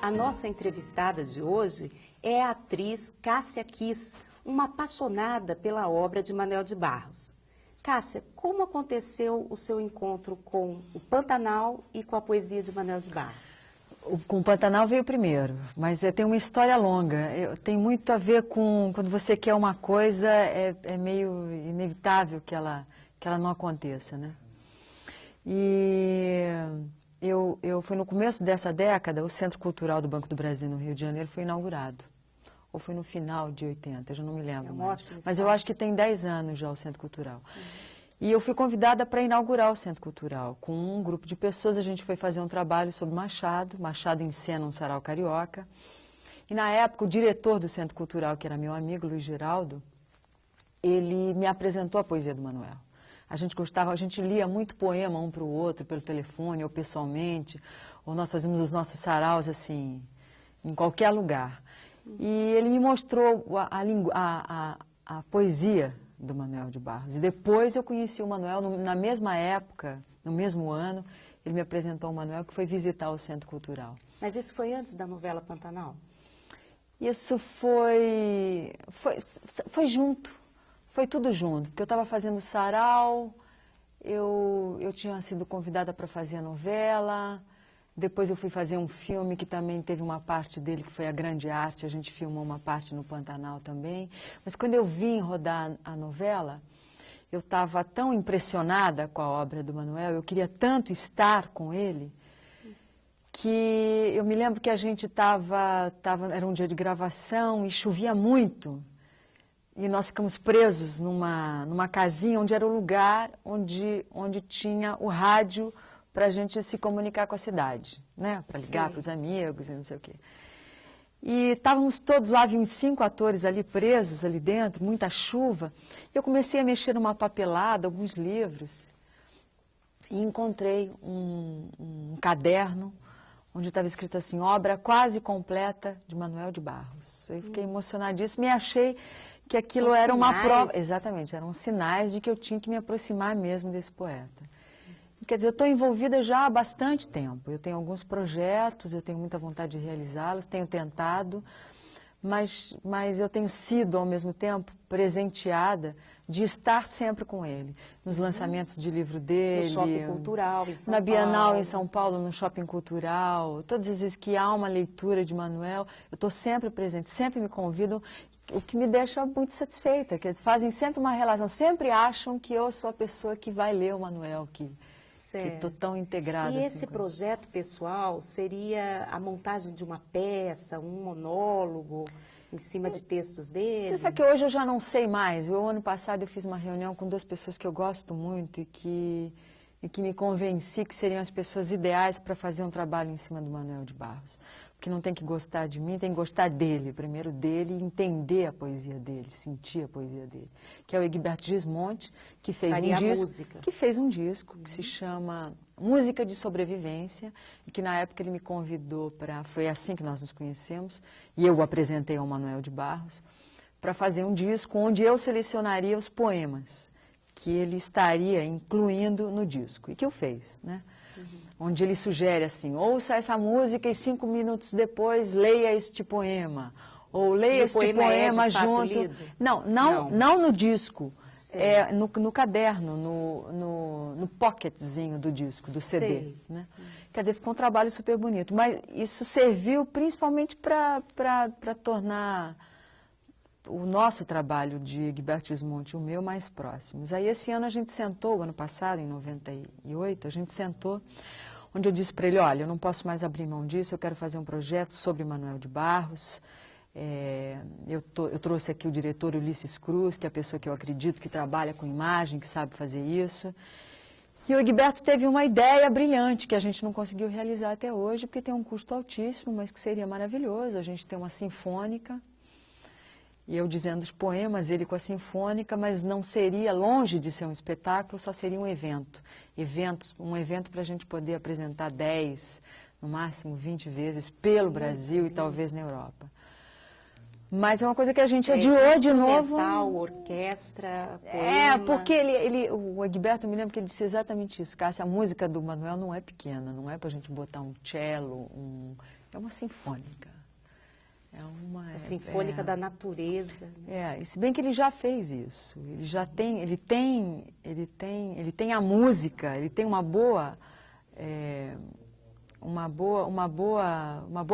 A nossa entrevistada de hoje é a atriz Cássia Kiss, uma apaixonada pela obra de Manuel de Barros. Cássia, como aconteceu o seu encontro com o Pantanal e com a poesia de Manuel de Barros? Com o Pantanal veio primeiro, mas tem uma história longa. Tem muito a ver com quando você quer uma coisa, é meio inevitável que ela não aconteça, né? E foi no começo dessa década, o Centro Cultural do Banco do Brasil, no Rio de Janeiro, foi inaugurado. Ou foi no final de 80, eu já não me lembro mais. Mas eu acho que tem 10 anos já o Centro Cultural. E eu fui convidada para inaugurar o Centro Cultural. Com um grupo de pessoas, a gente foi fazer um trabalho sobre Machado. Machado encena um sarau carioca. E na época, o diretor do Centro Cultural, que era meu amigo, Luiz Geraldo, ele me apresentou a poesia do Manuel. A gente lia muito poema um para o outro, pelo telefone ou pessoalmente, ou nós fazíamos os nossos saraus, assim, em qualquer lugar. E ele me mostrou a poesia do Manuel de Barros. E depois eu conheci o Manuel, na mesma época, no mesmo ano, ele me apresentou o Manuel, que foi visitar o Centro Cultural. Mas isso foi antes da novela Pantanal? Isso foi junto. Foi tudo junto, porque eu estava fazendo sarau, eu tinha sido convidada para fazer a novela, depois eu fui fazer um filme que também teve uma parte dele, que foi a Grande Arte, a gente filmou uma parte no Pantanal também. Mas quando eu vim rodar a novela, eu estava tão impressionada com a obra do Manuel, eu queria tanto estar com ele, que eu me lembro que a gente era um dia de gravação e chovia muito. E nós ficamos presos numa casinha onde era o lugar onde tinha o rádio para a gente se comunicar com a cidade, né? Para ligar para os amigos e não sei o quê. E estávamos todos lá, havia uns 5 atores ali presos, ali dentro, muita chuva. Eu comecei a mexer numa papelada, alguns livros, e encontrei um caderno onde estava escrito assim, obra quase completa de Manuel de Barros. Eu fiquei emocionadíssima e achei que aquilo era uma prova, exatamente, eram sinais de que eu tinha que me aproximar mesmo desse poeta. Quer dizer, eu estou envolvida já há bastante tempo, eu tenho alguns projetos, eu tenho muita vontade de realizá-los, tenho tentado, mas eu tenho sido, ao mesmo tempo, presenteada de estar sempre com ele, nos lançamentos de livro dele, no Shopping Cultural em São na Bienal Paulo. em São Paulo, no Shopping Cultural, todas as vezes que há uma leitura de Manuel, eu estou sempre presente, sempre me convidam, o que me deixa muito satisfeita, que eles fazem sempre uma relação, sempre acham que eu sou a pessoa que vai ler o Manuel, que estou tão integrada. E assim, esse projeto pessoal seria a montagem de uma peça, um monólogo em cima de textos dele? Você sabe que hoje eu já não sei mais. O ano passado eu fiz uma reunião com 2 pessoas que eu gosto muito e que me convenci que seriam as pessoas ideais para fazer um trabalho em cima do Manuel de Barros. Porque não tem que gostar de mim, tem que gostar dele, primeiro dele, e entender a poesia dele, sentir a poesia dele. Que é o Egberto Gismonti, que fez um disco que se chama Música de Sobrevivência, e que na época ele me convidou para, foi assim que nós nos conhecemos, e eu o apresentei ao Manuel de Barros, para fazer um disco onde eu selecionaria os poemas que ele estaria incluindo no disco, e que o fez, né? Onde ele sugere assim, ouça essa música e 5 minutos depois leia este poema, ou leia este poema junto. Não no disco, no caderno, no pocketzinho do disco, do CD. Né? Quer dizer, ficou um trabalho super bonito, mas isso serviu principalmente para tornar o nosso trabalho de Egberto Gismonti, o meu, mais próximos. Aí esse ano a gente sentou, o ano passado, em 98, a gente sentou, onde eu disse para ele, olha, eu não posso mais abrir mão disso, eu quero fazer um projeto sobre Manuel de Barros. Eu trouxe aqui o diretor Ulisses Cruz, que é a pessoa que eu acredito que trabalha com imagem, que sabe fazer isso. E o Egberto teve uma ideia brilhante, que a gente não conseguiu realizar até hoje, porque tem um custo altíssimo, mas que seria maravilhoso, a gente tem uma sinfônica, e eu dizendo os poemas, ele com a sinfônica, mas não seria, longe de ser um espetáculo, só seria um evento. Um evento para a gente poder apresentar 10, no máximo 20 vezes, pelo Brasil e talvez na Europa. Mas é uma coisa que a gente adiou de novo. Orquestra, poema. Porque o Egberto, me lembro que ele disse exatamente isso, Cássia, a música do Manuel não é pequena, não é para a gente botar um cello, é uma sinfônica. É uma A sinfônica da natureza. Né? E se bem que ele já fez isso. Ele tem a música, ele tem uma boa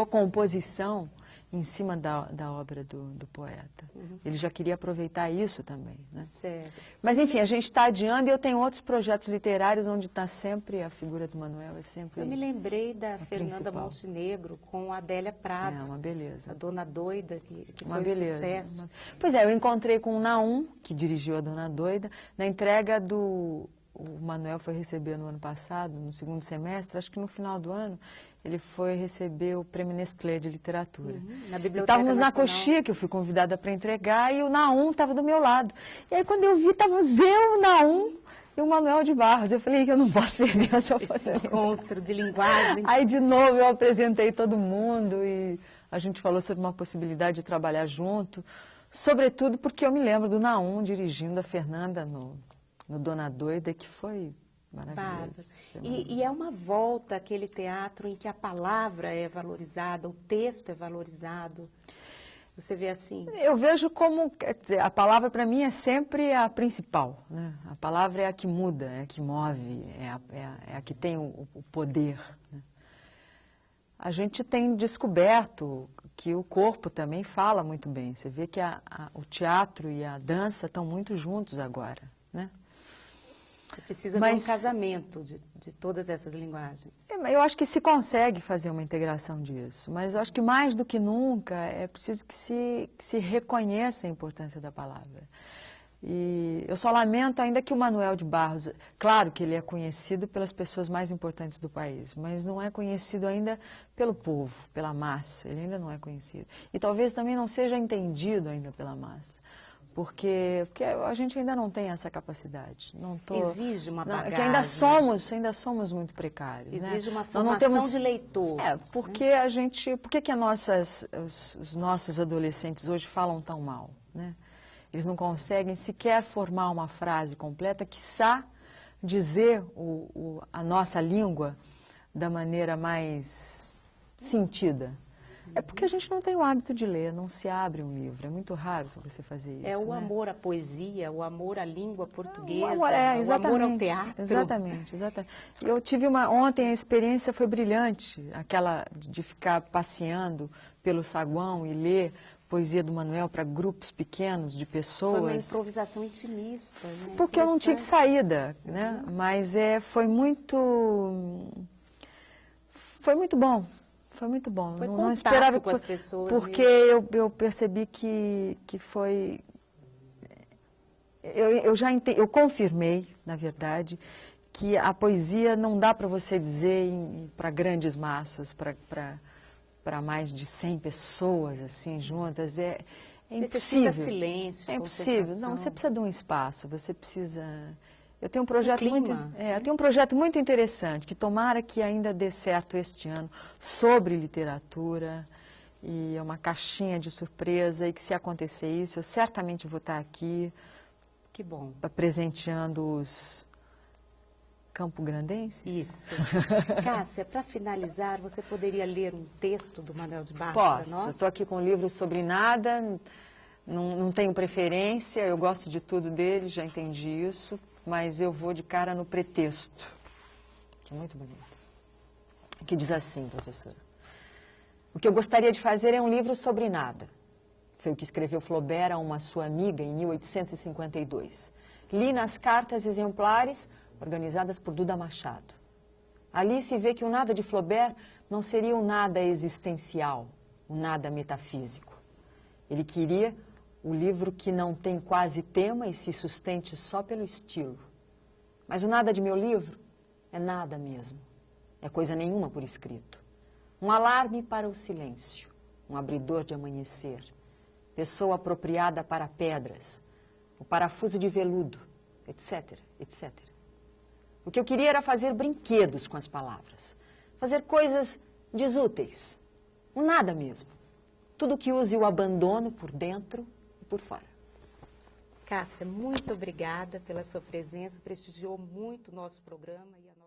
composição em cima da obra do poeta. Ele já queria aproveitar isso também, né? Certo. Mas, enfim, a gente está adiando e eu tenho outros projetos literários onde está sempre, a figura do Manuel é sempre Eu me lembrei da Fernanda principal. Montenegro com a Adélia Prado. É uma beleza. A Dona Doida, que Uma foi beleza. sucesso. Pois é, eu encontrei com o Naum, que dirigiu a Dona Doida, na entrega do... O Manuel foi receber no ano passado, no segundo semestre, acho que no final do ano, ele foi receber o Prêmio Nestlé de Literatura. Na Biblioteca Estávamos na Nacional. coxia, que eu fui convidada para entregar, e o Naum estava do meu lado. E aí, quando eu vi, estávamos eu, o Naum e o Manuel de Barros. Eu falei que eu não posso perder essa Esse encontro de linguagem. Aí, de novo, eu apresentei todo mundo e a gente falou sobre uma possibilidade de trabalhar junto, sobretudo porque eu me lembro do Naum dirigindo a Fernanda no Dona Doida, que foi maravilhoso. E é uma volta àquele teatro em que a palavra é valorizada, o texto é valorizado. Você vê assim? Eu vejo como, quer dizer, a palavra para mim é sempre a principal, né? A palavra é a que muda, é a que move, é a que tem o poder, né? A gente tem descoberto que o corpo também fala muito bem. Você vê que o teatro e a dança estão muito juntos agora, né? Você precisa de um casamento de todas essas linguagens. Eu acho que se consegue fazer uma integração disso, mas eu acho que mais do que nunca é preciso que se reconheça a importância da palavra. E eu só lamento ainda que o Manuel de Barros, claro que ele é conhecido pelas pessoas mais importantes do país, mas não é conhecido ainda pelo povo, pela massa, ele ainda não é conhecido. E talvez também não seja entendido ainda pela massa. Porque a gente ainda não tem essa capacidade. Exige uma bagagem. Que ainda somos muito precários. Exige né? uma formação de leitor. Porque por que os nossos adolescentes hoje falam tão mal? Né? Eles não conseguem sequer formar uma frase completa, quiçá dizer a nossa língua da maneira mais sentida. É porque a gente não tem o hábito de ler, não se abre um livro. É muito raro você fazer isso. É o né? amor à poesia, o amor à língua portuguesa, o amor ao teatro. Exatamente. Eu tive ontem a experiência foi brilhante, aquela de ficar passeando pelo saguão e ler poesia do Manuel para grupos pequenos de pessoas. Foi uma improvisação intimista. Né? Porque eu não tive saída, né? Mas foi muito bom. Foi muito bom. Foi não esperava com as pessoas. Porque eu percebi que foi... Eu confirmei, na verdade, que a poesia não dá para você dizer para grandes massas, para mais de 100 pessoas assim juntas. É impossível. Necessita silêncio, é impossível. Não, você precisa de um espaço, você precisa... Eu tenho um projeto muito interessante, que tomara que ainda dê certo este ano, sobre literatura, e é uma caixinha de surpresa, e que se acontecer isso, eu certamente vou estar aqui, que bom, presenteando os campograndenses. Isso. Cássia, para finalizar, você poderia ler um texto do Manuel de Barros para nós? Posso, estou aqui com um livro sobre nada, não tenho preferência, eu gosto de tudo dele, já entendi isso. Mas eu vou de cara no pretexto, que é muito bonito, que diz assim, professora: o que eu gostaria de fazer é um livro sobre nada. Foi o que escreveu Flaubert a uma sua amiga em 1852. Li nas cartas exemplares organizadas por Duda Machado. Ali se vê que o nada de Flaubert não seria um nada existencial, um nada metafísico. Ele queria o livro que não tem quase tema e se sustente só pelo estilo. Mas o nada de meu livro é nada mesmo. É coisa nenhuma por escrito. Um alarme para o silêncio, um abridor de amanhecer, pessoa apropriada para pedras, o parafuso de veludo, etc, etc. O que eu queria era fazer brinquedos com as palavras, fazer coisas desúteis, um nada mesmo. Tudo que use o abandono por dentro por fora. Cássia, muito obrigada pela sua presença, prestigiou muito o nosso programa e a nossa...